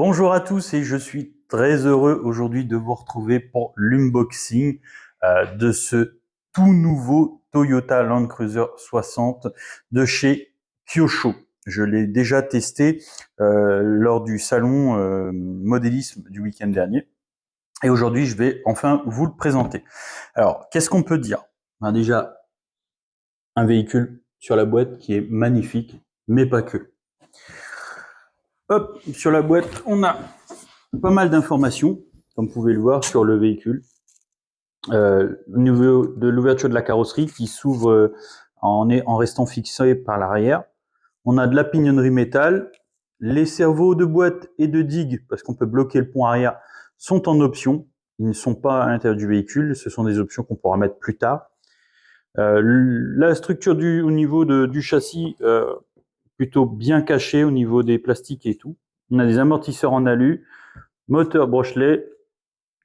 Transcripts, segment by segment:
Bonjour à tous et je suis très heureux aujourd'hui de vous retrouver pour l'unboxing de ce tout nouveau Toyota Land Cruiser 60 de chez Kyosho. Je l'ai déjà testé lors du salon modélisme du week-end dernier et aujourd'hui je vais enfin vous le présenter. Alors qu'est-ce qu'on peut dire? Déjà un véhicule sur la boîte qui est magnifique, mais pas que. Hop, sur la boîte on a pas mal d'informations, comme vous pouvez le voir, sur le véhicule. Au niveau de l'ouverture de la carrosserie qui s'ouvre en restant fixé par l'arrière. On a de la pignonnerie métal. Les servos de boîte et de digue, parce qu'on peut bloquer le pont arrière, sont en option. Ils ne sont pas à l'intérieur du véhicule. Ce sont des options qu'on pourra mettre plus tard. La structure au niveau du châssis, plutôt bien cachée au niveau des plastiques et tout. On a des amortisseurs en alu, moteur Brochet.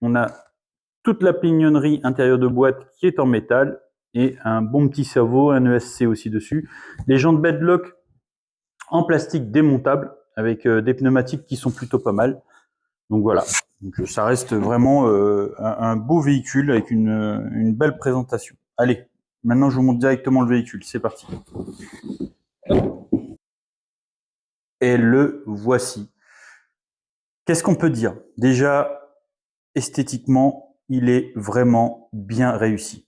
On a toute la pignonnerie intérieure de boîte qui est en métal et un bon petit servot, un ESC aussi dessus. Les jantes bedlock en plastique démontable avec des pneumatiques qui sont plutôt pas mal. Donc voilà, donc, ça reste vraiment un beau véhicule avec une belle présentation. Allez, maintenant je vous montre directement le véhicule, c'est parti. Et le voici. Qu'est-ce qu'on peut dire? Déjà, esthétiquement, il est vraiment bien réussi.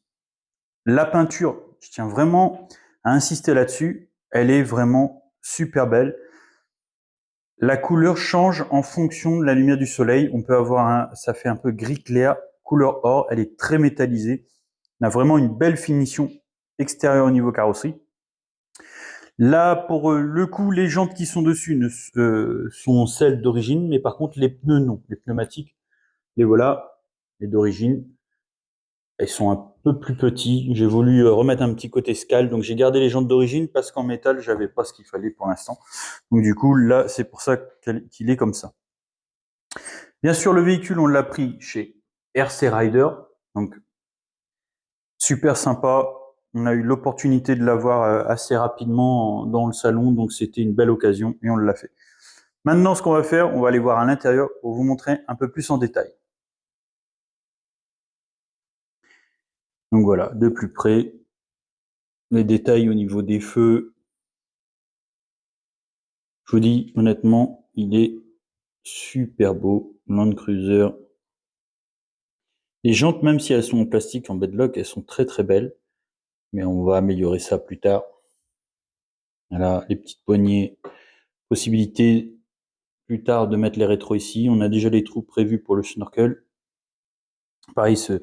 La peinture, je tiens vraiment à insister là-dessus, elle est vraiment super belle. La couleur change en fonction de la lumière du soleil. On peut avoir ça fait un peu gris clair, couleur or, elle est très métallisée. On a vraiment une belle finition extérieure au niveau carrosserie. Là, pour le coup, les jantes qui sont dessus sont celles d'origine, mais par contre, les pneus, non. Les pneumatiques, les voilà, les d'origine. Ils sont un peu plus petits. J'ai voulu remettre un petit côté scale, donc j'ai gardé les jantes d'origine parce qu'en métal, j'avais pas ce qu'il fallait pour l'instant. Donc du coup, là, c'est pour ça qu'il est comme ça. Bien sûr, le véhicule, on l'a pris chez RC Rider, donc super sympa. On a eu l'opportunité de l'avoir assez rapidement dans le salon, donc c'était une belle occasion et on l'a fait. Maintenant, ce qu'on va faire, on va aller voir à l'intérieur pour vous montrer un peu plus en détail. Donc voilà, de plus près, les détails au niveau des feux. Je vous dis honnêtement, il est super beau, Land Cruiser. Les jantes, même si elles sont en plastique, en bedlock, elles sont très très belles. Mais on va améliorer ça plus tard. Voilà, les petites poignées. Possibilité plus tard de mettre les rétros ici. On a déjà les trous prévus pour le snorkel. Pareil, ce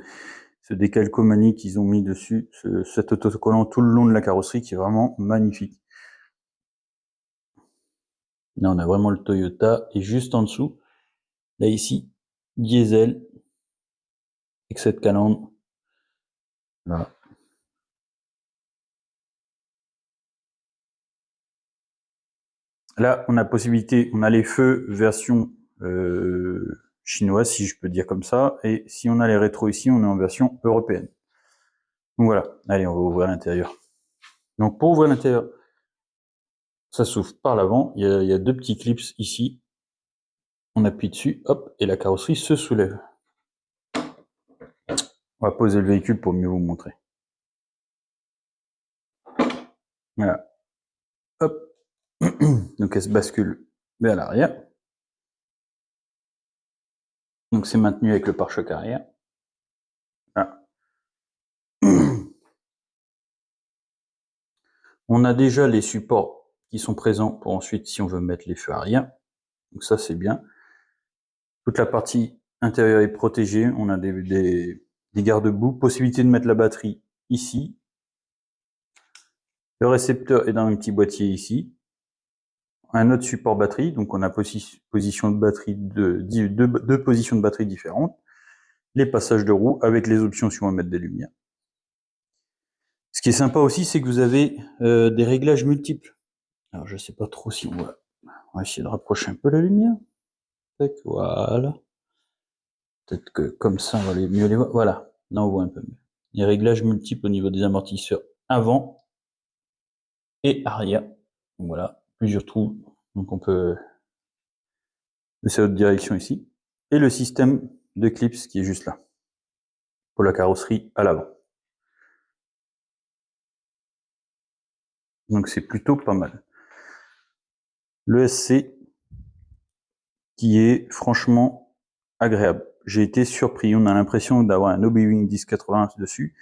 décalcomanie qu'ils ont mis dessus, cet autocollant tout le long de la carrosserie qui est vraiment magnifique. Là, on a vraiment le Toyota. Et juste en dessous, là ici, diesel, avec calandre. Voilà. Là, on a possibilité, on a les feux version chinoise, si je peux dire comme ça, et si on a les rétros ici, on est en version européenne. Donc voilà, allez, on va ouvrir l'intérieur. Donc pour ouvrir l'intérieur, ça s'ouvre par l'avant, il y a deux petits clips ici, on appuie dessus, hop, et la carrosserie se soulève. On va poser le véhicule pour mieux vous montrer. Voilà, hop, donc elle se bascule vers l'arrière. Donc c'est maintenu avec le pare-choc arrière. Voilà. On a déjà les supports qui sont présents pour ensuite, si on veut mettre les feux arrière. Donc ça, c'est bien. Toute la partie intérieure est protégée. On a des garde-boue. Possibilité de mettre la batterie ici. Le récepteur est dans un petit boîtier ici. Un autre support batterie. Donc on a position de batterie deux positions de batterie différentes. Les passages de roues avec les options si on veut mettre des lumières. Ce qui est sympa aussi, c'est que vous avez des réglages multiples. Alors je sais pas trop si on va essayer de rapprocher un peu la lumière. Voilà. Peut-être que comme ça, on va mieux les voir. Voilà, là on voit un peu mieux. Les réglages multiples au niveau des amortisseurs avant et arrière. Donc voilà, plusieurs trous. Donc on peut de cette autre direction ici, et le système de clips qui est juste là, pour la carrosserie à l'avant. Donc c'est plutôt pas mal. Le SC qui est franchement agréable. J'ai été surpris, on a l'impression d'avoir un Obi-Wan 1080 dessus.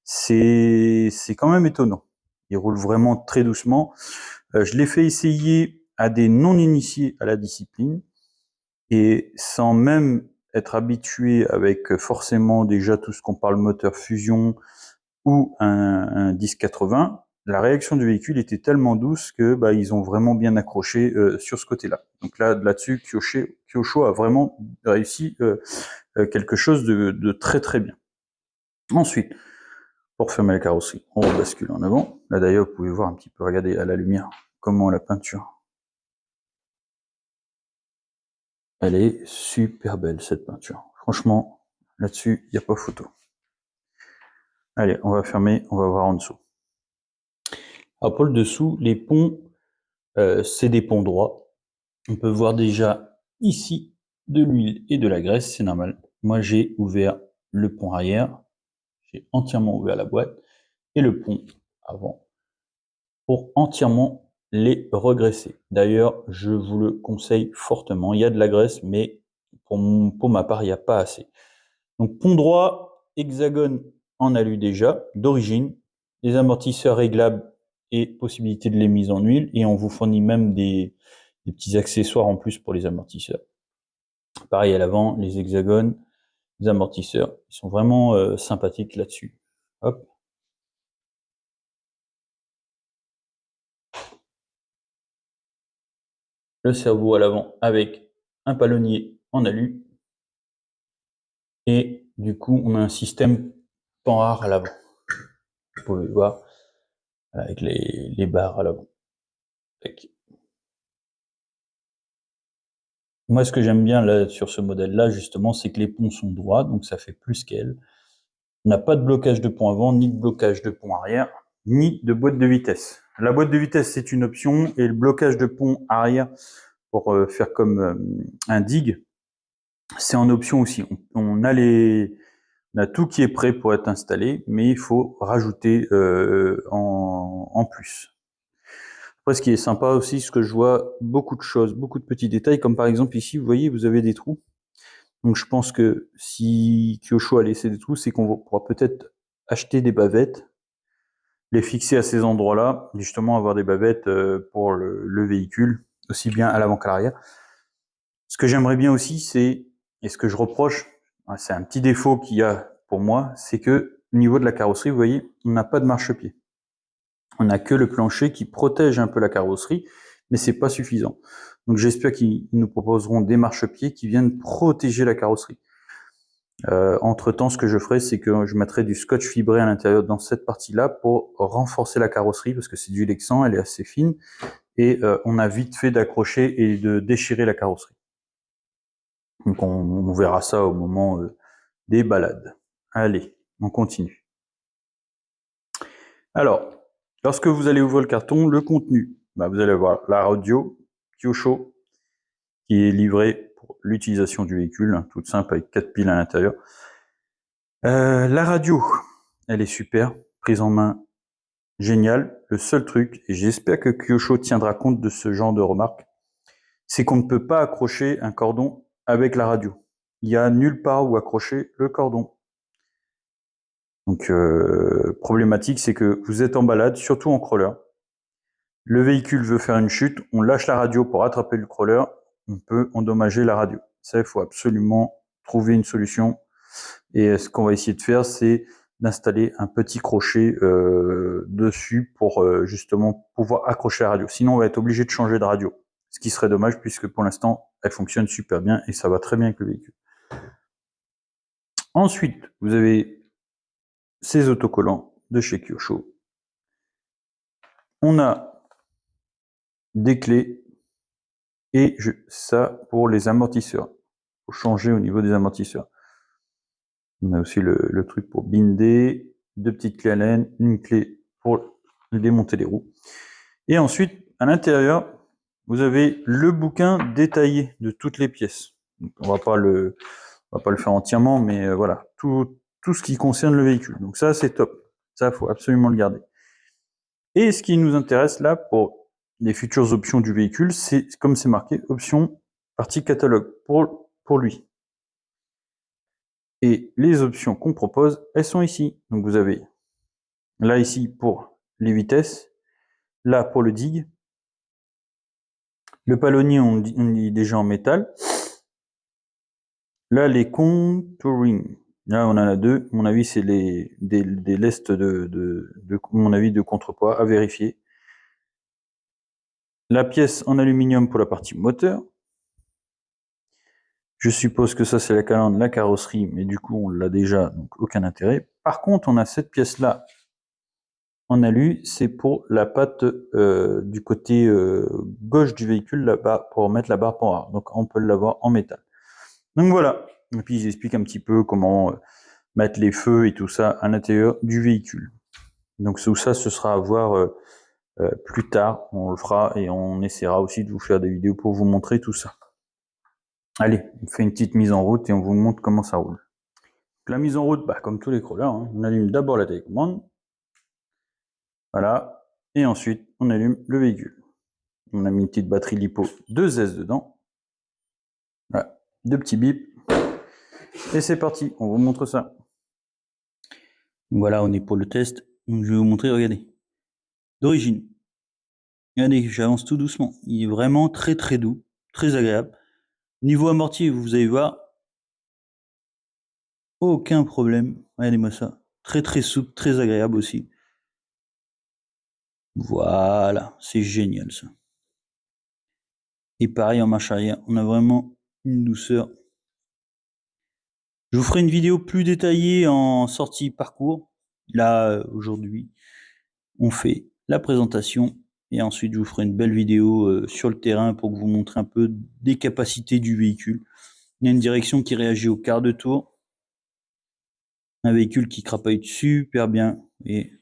C'est quand même étonnant. Il roule vraiment très doucement. Je l'ai fait essayer à des non-initiés à la discipline, et sans même être habitué avec forcément déjà tout ce qu'on parle moteur fusion ou un 1080, la réaction du véhicule était tellement douce que ils ont vraiment bien accroché sur ce côté-là. Donc là-dessus, Kyosho a vraiment réussi quelque chose de très très bien. Ensuite, pour fermer la carrosserie, on rebascule en avant. Là d'ailleurs, vous pouvez voir un petit peu, regardez à la lumière, comment la peinture. Elle est super belle cette peinture. Franchement, là-dessus, il n'y a pas photo. Allez, on va fermer, on va voir en dessous. Alors pour le dessous, les ponts, c'est des ponts droits. On peut voir déjà ici de l'huile et de la graisse, c'est normal. Moi, j'ai ouvert le pont arrière, j'ai entièrement ouvert la boîte, et le pont avant, pour entièrement les regresser. D'ailleurs, je vous le conseille fortement. Il y a de la graisse, mais pour ma part, il n'y a pas assez. Donc pont droit, hexagone en alu déjà, d'origine, les amortisseurs réglables et possibilité de les mise en huile, et on vous fournit même des petits accessoires en plus pour les amortisseurs. Pareil à l'avant, les hexagones, les amortisseurs, ils sont vraiment sympathiques là-dessus. Hop. Le cerveau à l'avant avec un palonnier en alu, et du coup on a un système pan-rare à l'avant. Vous pouvez voir avec les barres à l'avant. Moi, ce que j'aime bien là, sur ce modèle-là, justement, c'est que les ponts sont droits, donc ça fait plus qu'elle. On n'a pas de blocage de pont avant, ni de blocage de pont arrière, ni de boîte de vitesse. La boîte de vitesse, c'est une option, et le blocage de pont arrière, pour faire comme un dig, c'est en option aussi. On a tout qui est prêt pour être installé, mais il faut rajouter en plus. Après, ce qui est sympa aussi, ce que je vois, beaucoup de choses, beaucoup de petits détails, comme par exemple ici, vous voyez, vous avez des trous. Donc je pense que si Kyosho a laissé des trous, c'est qu'on pourra peut-être acheter des bavettes, les fixer à ces endroits-là, justement avoir des bavettes pour le véhicule, aussi bien à l'avant qu'à l'arrière. Ce que j'aimerais bien aussi, c'est, et ce que je reproche, c'est un petit défaut qu'il y a pour moi, c'est que au niveau de la carrosserie, vous voyez, on n'a pas de marchepied. On n'a que le plancher qui protège un peu la carrosserie, mais c'est pas suffisant. Donc j'espère qu'ils nous proposeront des marchepieds qui viennent protéger la carrosserie. Entre-temps, ce que je ferai, c'est que je mettrai du scotch fibré à l'intérieur dans cette partie-là pour renforcer la carrosserie, parce que c'est du Lexan, elle est assez fine, et on a vite fait d'accrocher et de déchirer la carrosserie. Donc on verra ça au moment des balades. Allez, on continue. Alors, lorsque vous allez ouvrir le carton, le contenu, vous allez voir la radio Kyosho, qui est livrée pour l'utilisation du véhicule, toute simple avec 4 piles à l'intérieur. La radio, elle est super, prise en main, génial. Le seul truc, et j'espère que Kyosho tiendra compte de ce genre de remarques, c'est qu'on ne peut pas accrocher un cordon avec la radio. Il n'y a nulle part où accrocher le cordon. Donc, problématique, c'est que vous êtes en balade, surtout en crawler. Le véhicule veut faire une chute, on lâche la radio pour attraper le crawler, on peut endommager la radio. Ça, il faut absolument trouver une solution. Et ce qu'on va essayer de faire, c'est d'installer un petit crochet dessus pour justement pouvoir accrocher la radio. Sinon, on va être obligé de changer de radio. Ce qui serait dommage puisque pour l'instant, elle fonctionne super bien et ça va très bien avec le véhicule. Ensuite, vous avez ces autocollants de chez Kyosho. On a des clés et ça pour les amortisseurs. Il faut changer au niveau des amortisseurs. On a aussi le truc pour binder, 2 petites clés Allen, une clé pour démonter les roues. Et ensuite, à l'intérieur, vous avez le bouquin détaillé de toutes les pièces. Donc, on va pas le faire entièrement, mais voilà, tout ce qui concerne le véhicule. Donc ça, c'est top. Ça, faut absolument le garder. Et ce qui nous intéresse là pour les futures options du véhicule, c'est comme c'est marqué, option partie catalogue pour lui. Et les options qu'on propose, elles sont ici. Donc vous avez là ici pour les vitesses, là pour le dig, le palonnier on dit déjà en métal. Là les contouring, là on en a deux. À mon avis c'est des lestes de mon avis de contrepoids à vérifier. La pièce en aluminium pour la partie moteur. Je suppose que ça c'est la calandre, la carrosserie, mais du coup on l'a déjà, donc aucun intérêt. Par contre on a cette pièce là en alu, c'est pour la patte du côté gauche du véhicule, là-bas, pour mettre la barre pour arrière. Donc on peut l'avoir en métal. Donc voilà. Et puis j'explique un petit peu comment mettre les feux et tout ça à l'intérieur du véhicule. Donc tout ça, ce sera à voir plus tard. On le fera et on essaiera aussi de vous faire des vidéos pour vous montrer tout ça. Allez, on fait une petite mise en route et on vous montre comment ça roule. Donc, la mise en route, bah, comme tous les crawlers, hein, on allume d'abord la télécommande. Voilà. Et ensuite, on allume le véhicule. On a mis une petite batterie LiPo 2S dedans. Voilà. Deux petits bips. Et c'est parti, on vous montre ça. Voilà, on est pour le test. Donc, je vais vous montrer, regardez. D'origine. Regardez, j'avance tout doucement. Il est vraiment très très doux, très agréable. Niveau amorti, vous allez voir, aucun problème. Regardez-moi ça. Très très souple, très agréable aussi. Voilà, c'est génial ça. Et pareil en marche arrière, on a vraiment une douceur. Je vous ferai une vidéo plus détaillée en sortie parcours. Là, aujourd'hui, on fait la présentation et ensuite je vous ferai une belle vidéo sur le terrain pour que vous montre un peu des capacités du véhicule. Il y a une direction qui réagit au quart de tour. Un véhicule qui crapaille super bien. Et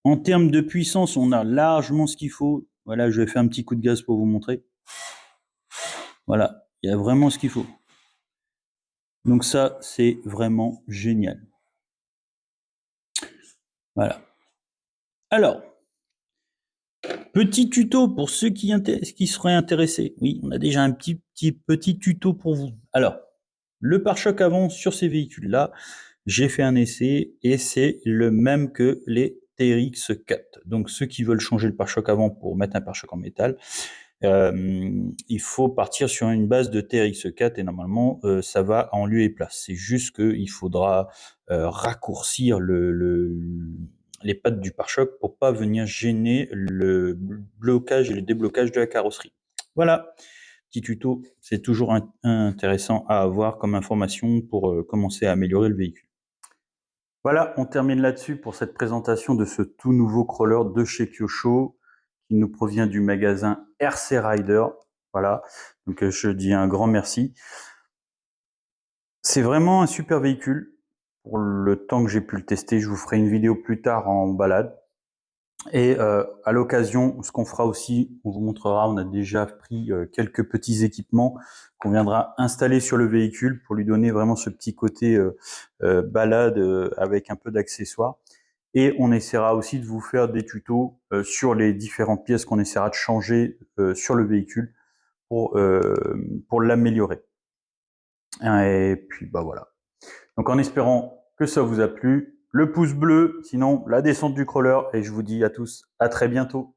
en termes de puissance, on a largement ce qu'il faut. Voilà, je vais faire un petit coup de gaz pour vous montrer. Voilà, il y a vraiment ce qu'il faut. Donc ça, c'est vraiment génial. Voilà. Alors, petit tuto pour ceux qui seraient intéressés. Oui, on a déjà un petit tuto pour vous. Alors, le pare-choc avant sur ces véhicules-là, j'ai fait un essai et c'est le même que les TRX 4. Donc, ceux qui veulent changer le pare-choc avant pour mettre un pare-choc en métal, il faut partir sur une base de TRX 4 et normalement, ça va en lieu et place. C'est juste qu'il faudra raccourcir les pattes du pare-choc pour pas venir gêner le blocage et le déblocage de la carrosserie. Voilà, petit tuto, c'est toujours intéressant à avoir comme information pour commencer à améliorer le véhicule. Voilà, on termine là-dessus pour cette présentation de ce tout nouveau crawler de chez Kyosho qui nous provient du magasin RC Rider. Voilà, donc je dis un grand merci. C'est vraiment un super véhicule. Pour le temps que j'ai pu le tester, je vous ferai une vidéo plus tard en balade. Et à l'occasion, ce qu'on fera aussi, on vous montrera, on a déjà pris quelques petits équipements qu'on viendra installer sur le véhicule pour lui donner vraiment ce petit côté balade avec un peu d'accessoires. Et on essaiera aussi de vous faire des tutos sur les différentes pièces qu'on essaiera de changer sur le véhicule pour l'améliorer. Et puis bah voilà. Donc en espérant que ça vous a plu, le pouce bleu, sinon la descente du crawler, et je vous dis à tous à très bientôt.